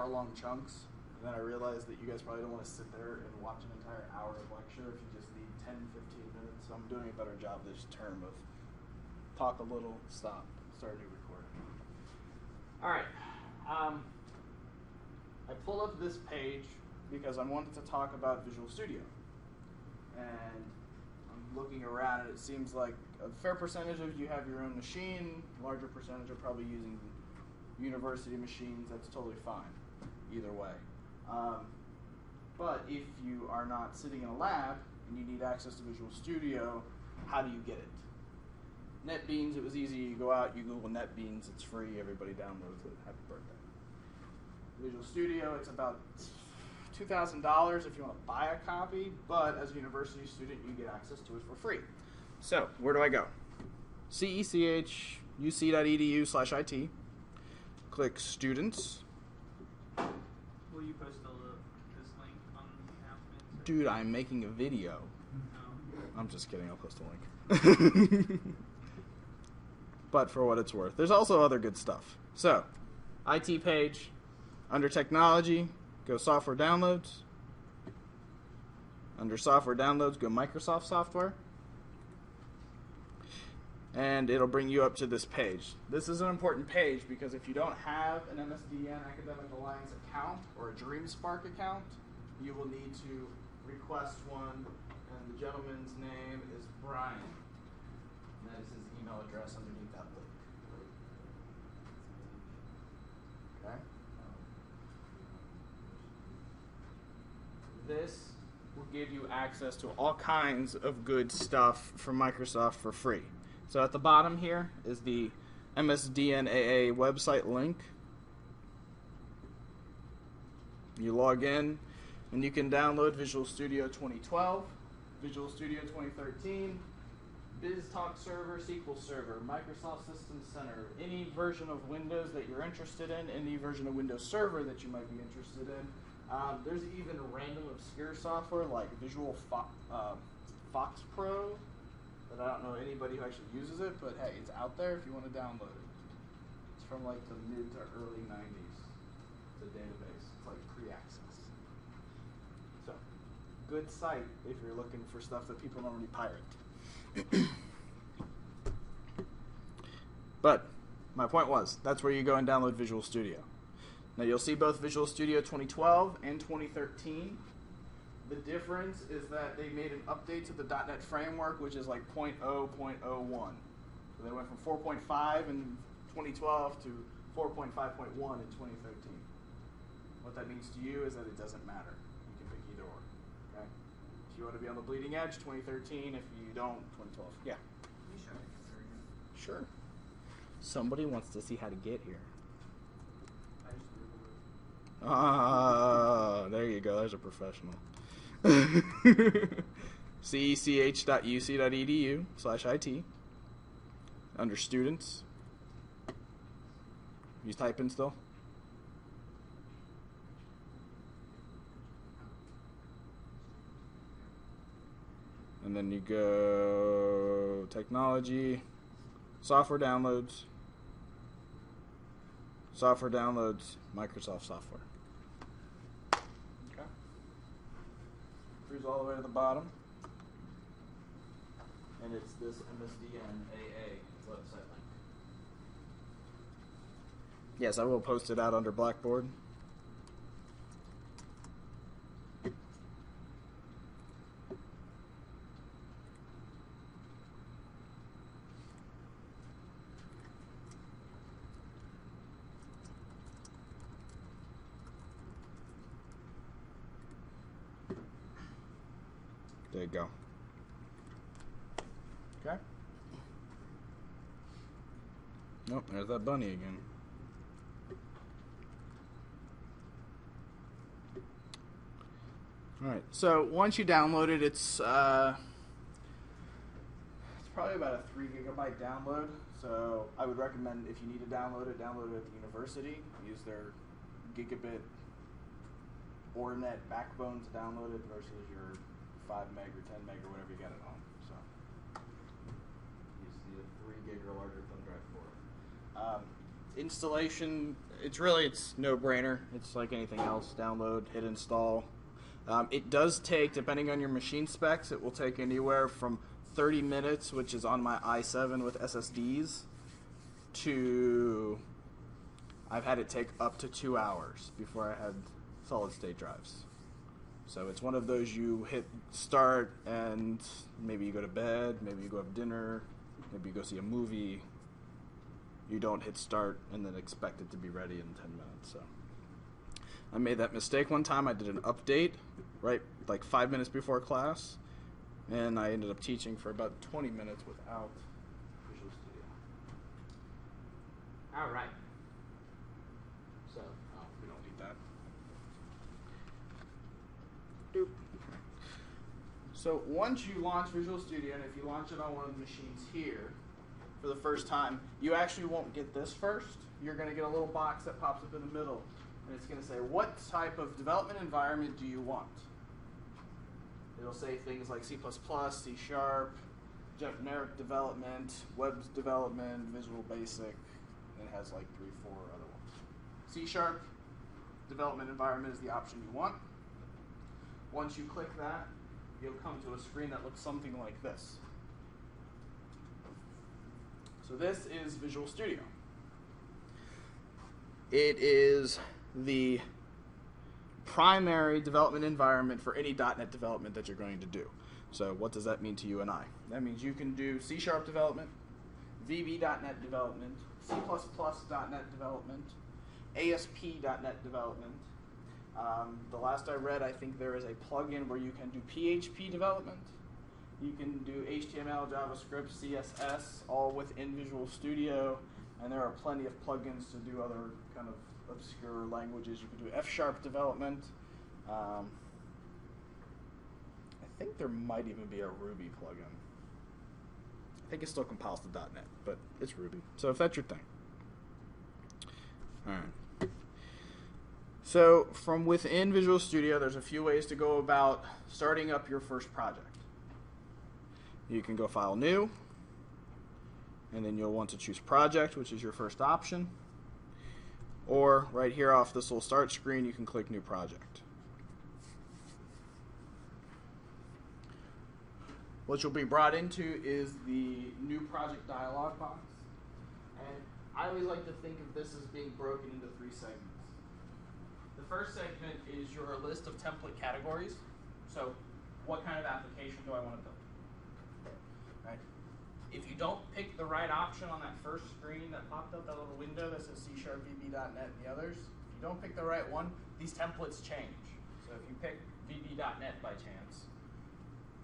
hour-long chunks. And then I realized that you guys probably don't want to sit there and watch an entire hour of lecture if you just need 10, 15 minutes. So I'm doing a better job this term of talk a little, stop, start a new recording. All right. I pull up this page because I wanted to talk about Visual Studio. And I'm looking around and it seems like a fair percentage of you have your own machine, larger percentage are probably using university machines. That's totally fine, either way. But if you are not sitting in a lab and you need access to Visual Studio, how do you get it? NetBeans, it was easy. You go out, you Google NetBeans, it's free, everybody downloads it. Happy birthday. Visual Studio, it's about $2,000 if you want to buy a copy, but as a university student, you get access to it for free. So, where do I go? CECHUC.edu/IT. Click Students. Will you post this link on the announcements? Dude, I'm making a video. No. I'm just kidding, I'll post a link. But for what it's worth. There's also other good stuff. So, IT page, under Technology, go Software Downloads. Under Software Downloads, go Microsoft Software. And it'll bring you up to this page. This is an important page because if you don't have an MSDN Academic Alliance account or a DreamSpark account, you will need to request one, and the gentleman's name is Brian. And that is his email address underneath that link. Okay? This will give you access to all kinds of good stuff from Microsoft for free. So at the bottom here is the MSDNAA website link. You log in, and you can download Visual Studio 2012, Visual Studio 2013, BizTalk Server, SQL Server, Microsoft System Center, any version of Windows that you're interested in, any version of Windows Server that you might be interested in. There's even random obscure software like Visual Fox Pro that I don't know anybody who actually uses it, but hey, it's out there if you want to download it. It's from like the mid to early 90s. It's a database. It's like pre-access. So, good site if you're looking for stuff that people normally pirate. But my point was, that's where you go and download Visual Studio. Now you'll see both Visual Studio 2012 and 2013. The difference is that they made an update to the .NET framework, which is like 0.0.01. So they went from 4.5 in 2012 to 4.5.1 in 2013. What that means to you is that it doesn't matter. You can pick either or. Okay? If you want to be on the bleeding edge, 2013. If you don't, 2012. Yeah. Can you show me this again? Sure. Somebody wants to see how to get here. I just Googled it. There you go. There's a professional. CECH.uc.edu/IT. Under Students. You typing still? And then you go Technology, Software Downloads, Software Downloads, Microsoft Software. Okay. Cruise all the way to the bottom. And it's this MSDNAA website link. Yes, I will post it out under Blackboard. There you go. Okay. Nope, there's that bunny again. Alright, so once you download it, it's probably about a 3 gigabyte download. So I would recommend if you need to download it at the university. Use their gigabit or net backbone to download it versus your 5 meg or 10 meg or whatever you got at home. So you just need a 3 gig or larger thumb drive for it. Installation, it's no-brainer. It's like anything else. Download, hit install. It does take, depending on your machine specs, it will take anywhere from 30 minutes, which is on my i7 with SSDs, to I've had it take up to 2 hours before I had solid-state drives. So it's one of those you hit start and maybe you go to bed, maybe you go have dinner, maybe you go see a movie. You don't hit start and then expect it to be ready in 10 minutes. So I made that mistake one time. I did an update right like 5 minutes before class, and I ended up teaching for about 20 minutes without Visual Studio. All right. So, we don't need that. Doop. So once you launch Visual Studio, and if you launch it on one of the machines here for the first time, you actually won't get this first. You're going to get a little box that pops up in the middle, and it's going to say, what type of development environment do you want? It'll say things like C++, C#, generic development, web development, Visual Basic, and it has like 3, 4 other ones. C# development environment is the option you want. Once you click that, you'll come to a screen that looks something like this. So this is Visual Studio. It is the primary development environment for any .NET development that you're going to do. So what does that mean to you and I? That means you can do C# development, VB.NET development, C++.NET development, ASP.NET development. The last I read, I think there is a plugin where you can do PHP development. You can do HTML, JavaScript, CSS, all within Visual Studio, and there are plenty of plugins to do other kind of obscure languages. You can do F# development. I think there might even be a Ruby plugin. I think it still compiles to .NET, but it's Ruby. So if that's your thing. All right. So from within Visual Studio, there's a few ways to go about starting up your first project. You can go File, New, and then you'll want to choose Project, which is your first option. Or right here off this little start screen, you can click New Project. What you'll be brought into is the New Project dialog box. And I always like to think of this as being broken into 3 segments. The first segment is your list of template categories. So what kind of application do I want to build? Right. If you don't pick the right option on that first screen that popped up, that little window that says C#, VB.NET, and the others, if you don't pick the right one, these templates change. So if you pick VB.NET by chance,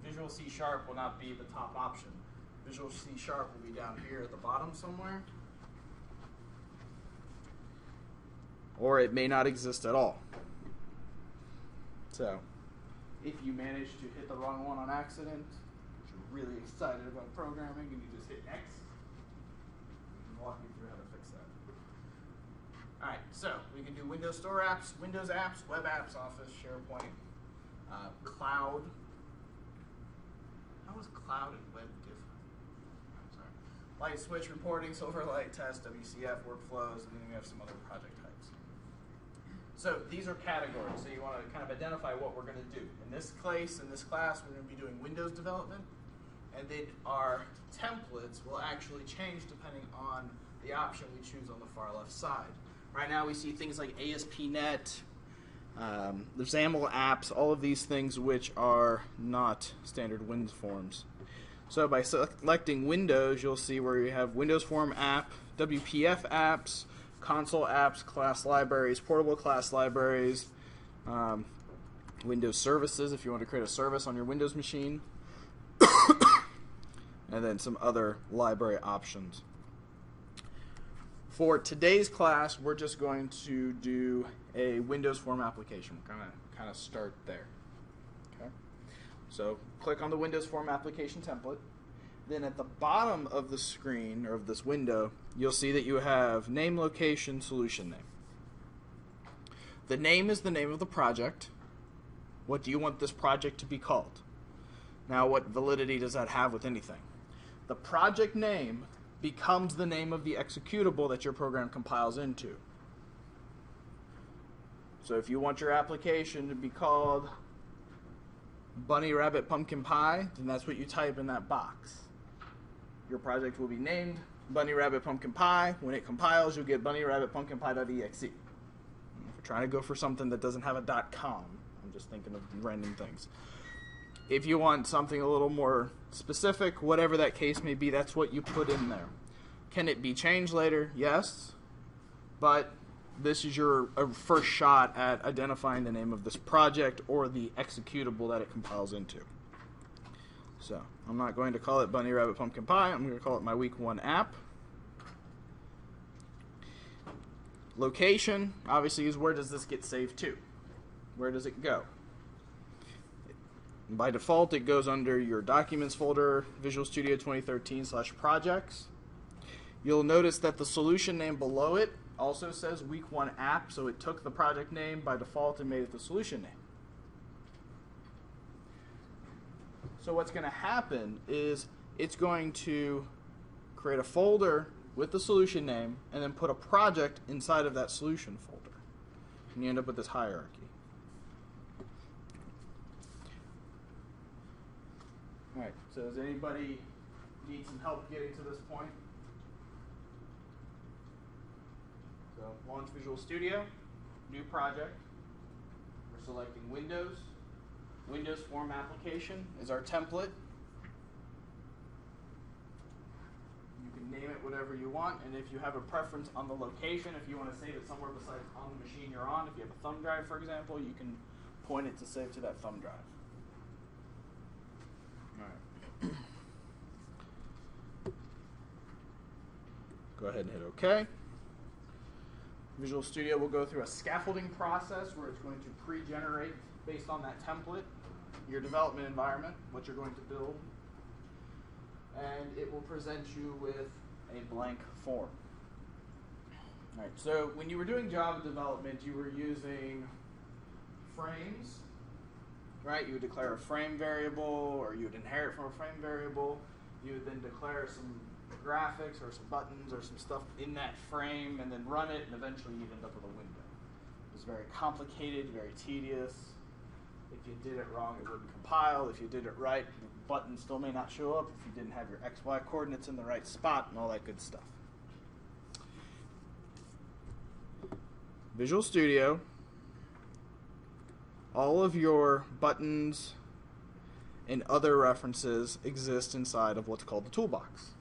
Visual C# will not be the top option. Visual C# will be down here at the bottom somewhere. Or it may not exist at all. So, if you manage to hit the wrong one on accident, if you're really excited about programming and you just hit X, we can walk you through how to fix that. Alright, so we can do Windows Store apps, Windows apps, web apps, Office, SharePoint, cloud. How is cloud and web different? I'm sorry. Light switch reporting, Silverlight test, WCF, workflows, and then we have some other project types. So these are categories, so you want to kind of identify what we're going to do. In this class, we're going to be doing Windows development, and then our templates will actually change depending on the option we choose on the far left side. Right now we see things like ASP.NET, the XAML apps, all of these things which are not standard Windows forms. So by selecting Windows, you'll see where you have Windows Form app, WPF apps, console apps, class libraries, portable class libraries, Windows services if you want to create a service on your Windows machine, and then some other library options. For today's class, we're just going to do a Windows Form application. We're going to kind of start there. Okay? So click on the Windows Form application template. Then at the bottom of the screen, or of this window, you'll see that you have name, location, solution name. The name is the name of the project. What do you want this project to be called? Now, what validity does that have with anything? The project name becomes the name of the executable that your program compiles into. So if you want your application to be called Bunny Rabbit Pumpkin Pie, then that's what you type in that box. Your project will be named Bunny Rabbit Pumpkin Pie. When it compiles, you'll get bunnyrabbitpumpkinpie.exe. If we're trying to go for something that doesn't have a .com, I'm just thinking of random things. If you want something a little more specific, whatever that case may be, that's what you put in there. Can it be changed later? Yes. But this is your first shot at identifying the name of this project or the executable that it compiles into. So I'm not going to call it Bunny Rabbit Pumpkin Pie. I'm going to call it my week 1 app. Location, obviously, is where does this get saved to? Where does it go? By default, it goes under your Documents folder, Visual Studio 2013/projects. You'll notice that the solution name below it also says week 1 app, so it took the project name by default and made it the solution name. So what's going to happen is it's going to create a folder with the solution name and then put a project inside of that solution folder. And you end up with this hierarchy. Alright, so does anybody need some help getting to this point? So launch Visual Studio, new project. We're selecting Windows. Windows Form Application is our template. You can name it whatever you want, and if you have a preference on the location, if you want to save it somewhere besides on the machine you're on, if you have a thumb drive, for example, you can point it to save to that thumb drive. All right. Go ahead and hit OK. Visual Studio will go through a scaffolding process where it's going to pre-generate, based on that template, your development environment, what you're going to build, and it will present you with a blank form. All right, so when you were doing Java development, you were using frames, right? You would declare a frame variable, or you would inherit from a frame variable. You would then declare some graphics or some buttons or some stuff in that frame and then run it, and eventually you'd end up with a window. It was very complicated, very tedious. If you did it wrong, it wouldn't compile. If you did it right, the button still may not show up if you didn't have your XY coordinates in the right spot and all that good stuff. Visual Studio, all of your buttons and other references exist inside of what's called the toolbox.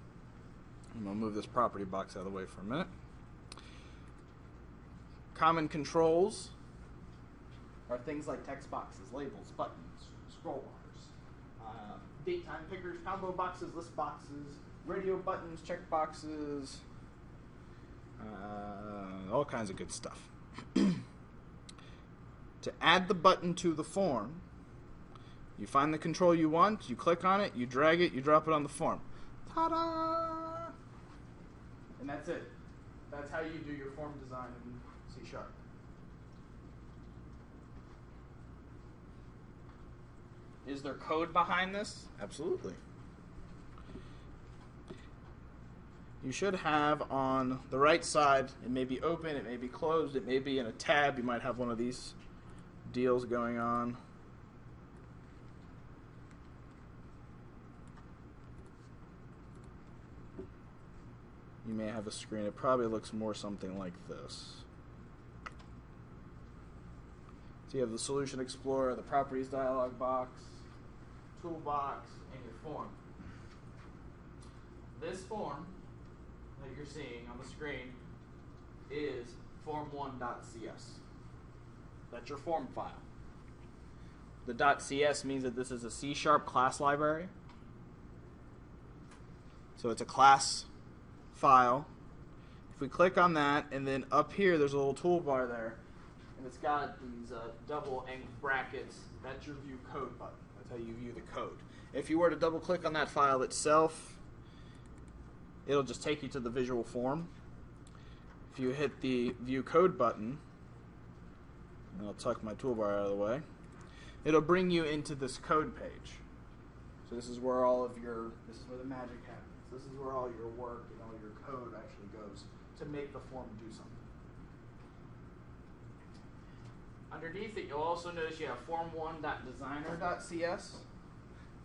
I'm going to move this property box out of the way for a minute. Common controls are things like text boxes, labels, buttons, scroll bars, date time pickers, combo boxes, list boxes, radio buttons, check boxes, all kinds of good stuff. To add the button to the form, you find the control you want, you click on it, you drag it, you drop it on the form. Ta-da! And that's it. That's how you do your form design in C#. Is there code behind this? Absolutely. You should have on the right side, it may be open, it may be closed, it may be in a tab. You might have one of these deals going on. You may have a screen. It probably looks more something like this. So you have the Solution Explorer, the Properties dialog box, Toolbox, and your form. This form that you're seeing on the screen is form1.cs. That's your form file. The .cs means that this is a C# class library. So it's a class file. If we click on that, and then up here there's a little toolbar there, and it's got these double angled brackets. That's your view code button. That's how you view the code. If you were to double click on that file itself, it'll just take you to the visual form. If you hit the view code button, and I'll tuck my toolbar out of the way, it'll bring you into this code page. So this is where all of your, this is where the magic happens. This is where all your work and all your code actually goes to make the form do something. Underneath it, you'll also notice you have form1.designer.cs.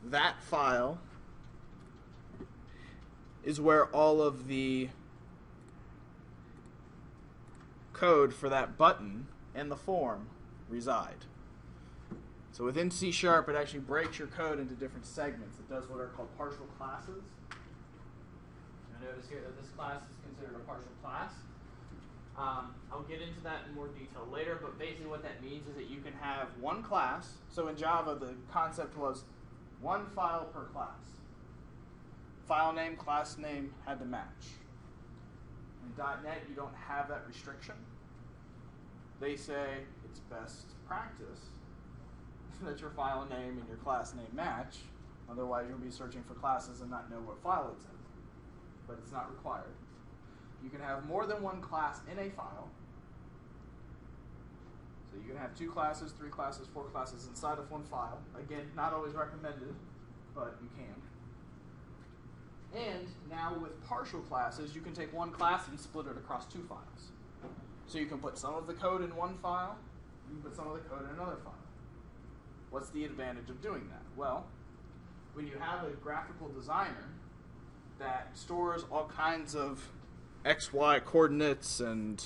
That file is where all of the code for that button and the form reside. So within C#, it actually breaks your code into different segments. It does what are called partial classes. You'll notice here that this class is considered a partial class. I'll get into that in more detail later, but basically what that means is that you can have one class. So in Java, the concept was one file per class. File name, class name had to match. In .NET, you don't have that restriction. They say it's best practice that your file name and your class name match. Otherwise, you'll be searching for classes and not know what file it's in. But it's not required. You can have more than one class in a file. So you can have 2 classes, 3 classes, 4 classes inside of one file. Again, not always recommended, but you can. And now with partial classes, you can take one class and split it across 2 files. So you can put some of the code in one file, you can put some of the code in another file. What's the advantage of doing that? Well, when you have a graphical designer that stores all kinds of XY coordinates and,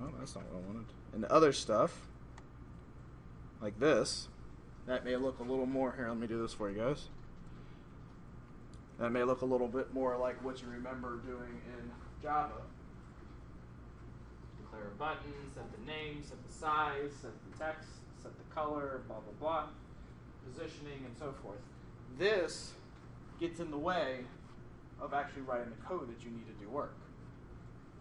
well, that's not what I wanted, and other stuff, like this, that may look a little more, here, let me do this for you guys. That may look a little bit more like what you remember doing in Java. Declare a button, set the name, set the size, set the text, set the color, blah, blah, blah, positioning, and so forth. This gets in the way of actually writing the code that you need to do work.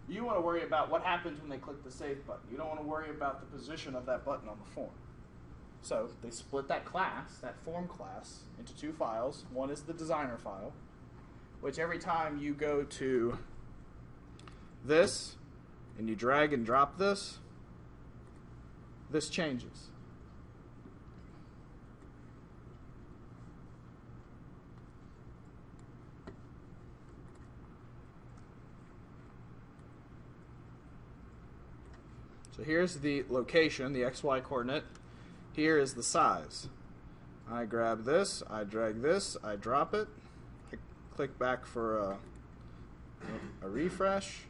You want to worry about what happens when they click the save button. You don't want to worry about the position of that button on the form. So they split that class, that form class, into 2 files. One is the designer file, which every time you go to this and you drag and drop this, this changes. So here's the location, the XY coordinate. Here is the size. I grab this, I drag this, I drop it. I click back for a refresh.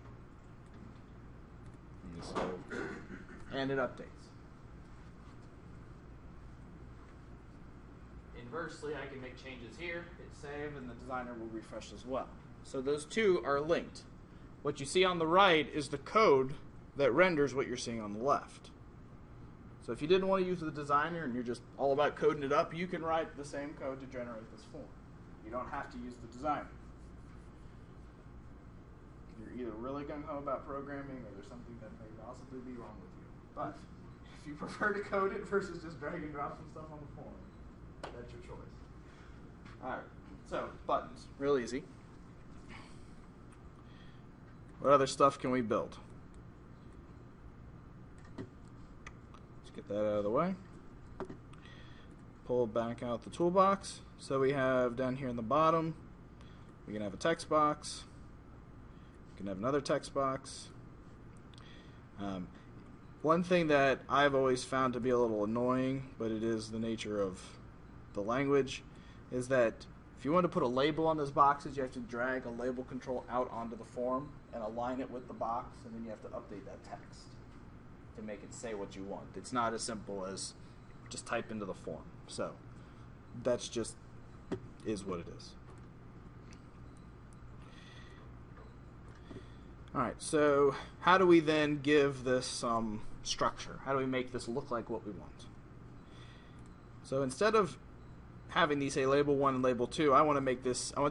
And it updates. Inversely, I can make changes here, hit save, and the designer will refresh as well. So those 2 are linked. What you see on the right is the code that renders what you're seeing on the left. So if you didn't want to use the designer and you're just all about coding it up, you can write the same code to generate this form. You don't have to use the designer. You're either really gung-ho about programming or there's something that may possibly be wrong with you. But if you prefer to code it versus just drag and drop some stuff on the form, that's your choice. All right, so buttons, real easy. What other stuff can we build? Get that out of the way. Pull back out the toolbox. So we have down here in the bottom, we can have a text box. We can have another text box. One thing that I've always found to be a little annoying, but it is the nature of the language, is that if you want to put a label on those boxes, you have to drag a label control out onto the form and align it with the box, and then you have to update that text to make it say what you want. It's not as simple as just type into the form. So that's just is what it is. All right, so how do we then give this some structure? How do we make this look like what we want? So instead of having these say label 1 and label 2, I want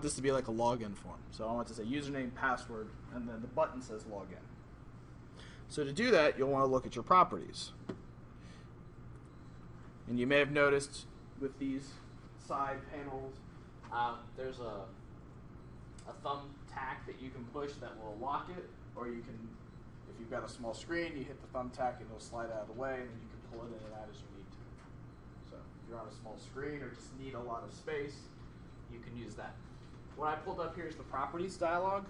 this to be like a login form. So I want to say username, password, and then the button says login. So to do that, you'll want to look at your properties. And you may have noticed with these side panels, there's a thumbtack that you can push that will lock it, or you can, if you've got a small screen, you hit the thumbtack and it'll slide out of the way, and then you can pull it in and out as you need to. So if you're on a small screen or just need a lot of space, you can use that. what I pulled up here is the properties dialog.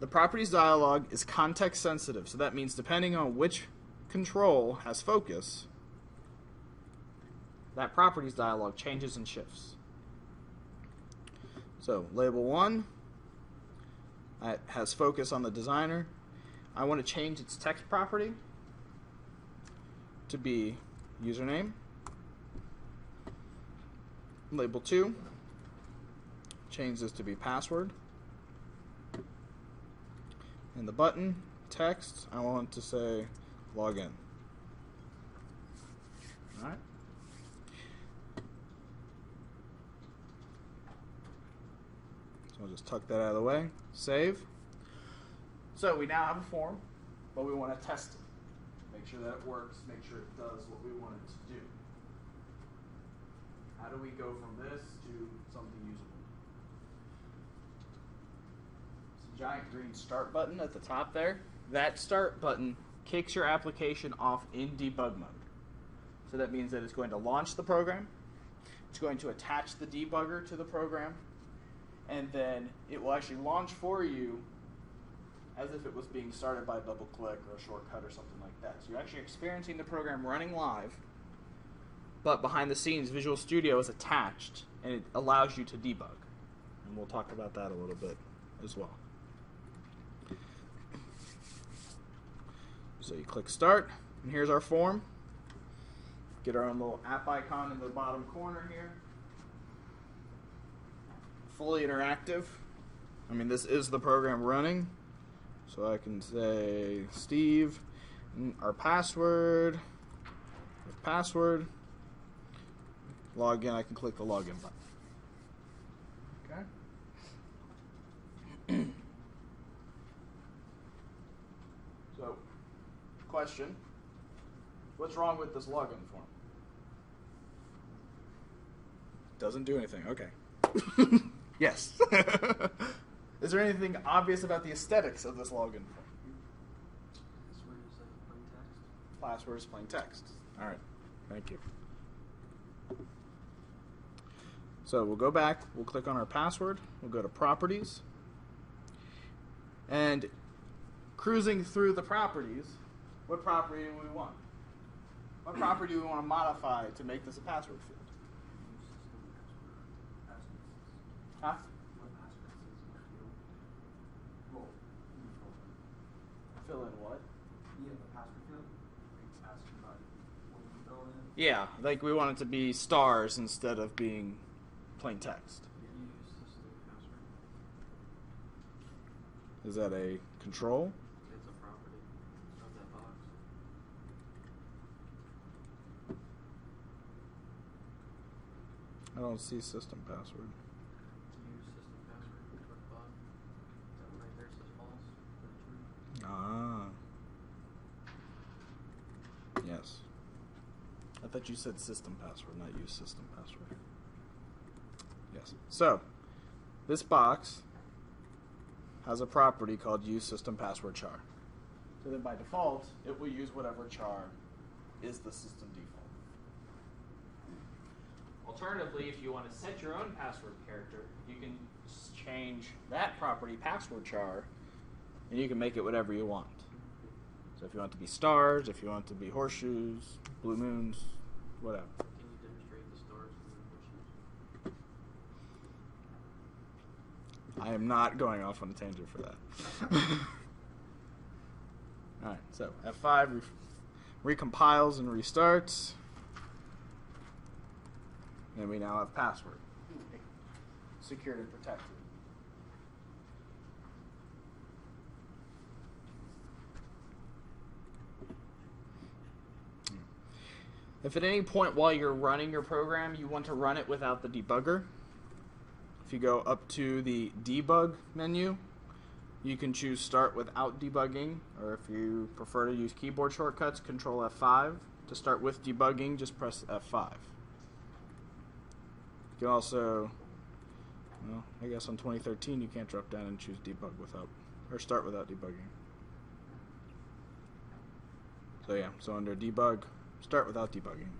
The properties dialog is context sensitive, so that means depending on which control has focus, that properties dialog changes and shifts. So label 1 has focus on the designer. I want to change its text property to be username. Label 2, change this to be password. And the button, text, I want to say login. Alright. So I'll just tuck that out of the way. Save. So we now have a form, but we want to test it. Make sure that it works, make sure it does what we want it to do. How do we go from this to something usable? It's a giant green start button at the top there. That start button kicks your application off in debug mode. So that means that it's going to launch the program, it's going to attach the debugger to the program, and then it will actually launch for you as if it was being started by a double click or a shortcut or something like that. So you're actually experiencing the program running live, but behind the scenes, Visual Studio is attached, and it allows you to debug. And we'll talk about that a little bit as well. So you click Start, and here's our form. Get our own little app icon in the bottom corner here. Fully interactive. I mean, this is the program running. So I can say Steve, our password, log in. I can click the login button. Okay. So, question. What's wrong with this login form? Doesn't do anything. Okay. Yes. Is there anything obvious about the aesthetics of this login form? Password is plain text. All right. Thank you. So we'll go back. We'll click on our password. We'll go to Properties. And cruising through the properties, what property do we want? What property do we want to modify to make this a password field? Huh? Fill in what? Yeah, the password field. Asking about what you fill in. Yeah, like we want it to be stars instead of being plain text. Use system password. Is that a control? It's a property of that box. I don't see system password. Use system password. Click button. That one right there says false. Or true. Ah. Yes. I thought you said system password, not use system password. Yes. So, this box has a property called use system password char. So then by default, it will use whatever char is the system default. Alternatively, if you want to set your own password character, you can change that property password char, and you can make it whatever you want. So if you want it to be stars, if you want it to be horseshoes, blue moons, whatever. Can you demonstrate the stars and the horseshoes? I am not going off on a tangent for that. Alright, so F5 recompiles and restarts. And we now have password. Secured and protected. If at any point while you're running your program you want to run it without the debugger, if you go up to the debug menu, you can choose start without debugging, or if you prefer to use keyboard shortcuts, Control F5. To start with debugging, just press F5. You can also, well, I guess on 2013 you can't drop down and choose debug without, or start without debugging. So yeah, so under debug, start without debugging.